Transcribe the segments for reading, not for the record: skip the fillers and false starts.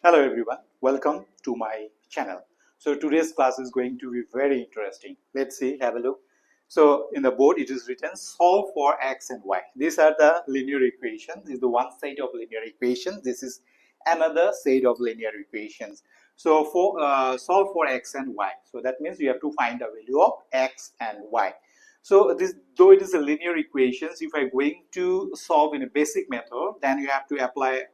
Hello everyone, welcome to my channel. So today's class is going to be very interesting. Let's see, have a look. So in the board it is written solve for x and y. These are the linear equations. This is the one set of linear equations. This is another set of linear equations. So for solve for x and y. So that means you have to find the value of x and y. So this, though it is a linear equations, if I'm going to solve in a basic method, then you have to apply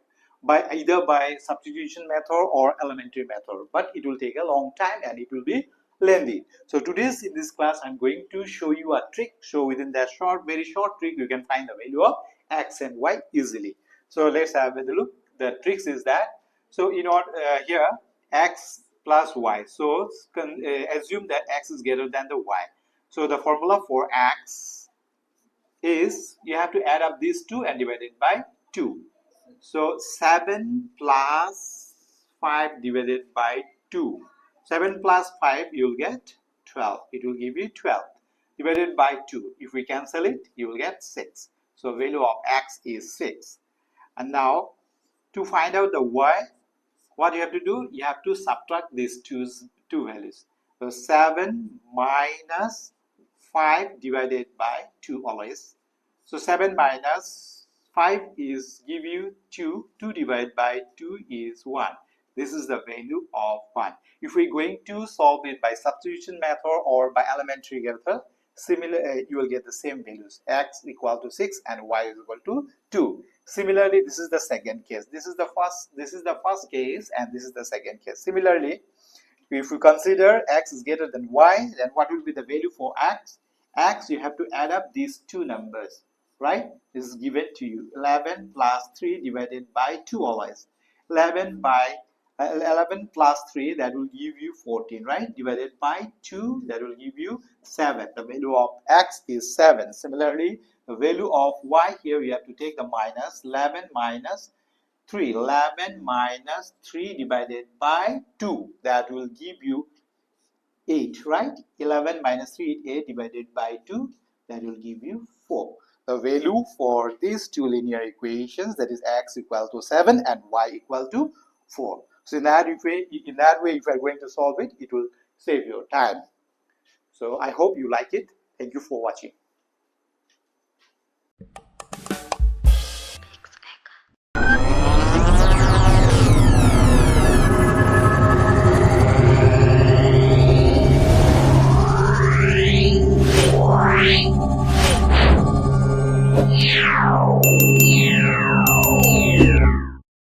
by either by substitution method or elementary method, but it will take a long time and it will be lengthy. So today's in this class I'm going to show you a trick. So within that very short trick you can find the value of x and y easily. So let's have a look. The tricks is that, so in order here x plus y, so assume that x is greater than the y. So the formula for x is you have to add up these two and divide it by 2. So 7 plus 5 divided by 2. 7 plus 5 you'll get 12. It will give you 12 divided by 2. If we cancel it, you will get 6. So value of x is 6. And now to find out the y, what you have to do, you have to subtract these two values. So 7 minus 5 divided by 2 always. So 7 minus 5 is give you 2. 2 divided by 2 is 1. This is the value of 1. If we're going to solve it by substitution method or by elementary method, similar you will get the same values. X equal to 6 and y is equal to 2. Similarly, this is the second case. This is the first case and this is the second case. Similarly, if you consider x is greater than y, then what will be the value for x? X, you have to add up these two numbers, right? This is given to you. 11 plus 3 divided by 2 always. 11 plus 3, that will give you 14, right? Divided by 2, that will give you 7. The value of x is 7. Similarly, the value of y here, we have to take the minus. 11 minus 3. 11 minus 3 divided by 2. That will give you 8, right? 11 minus 3 is 8 divided by 2. That will give you 4. The value for these two linear equations, that is x equal to 7 and y equal to 4. So in that way, if you are going to solve it, it will save your time. So I hope you like it. Thank you for watching.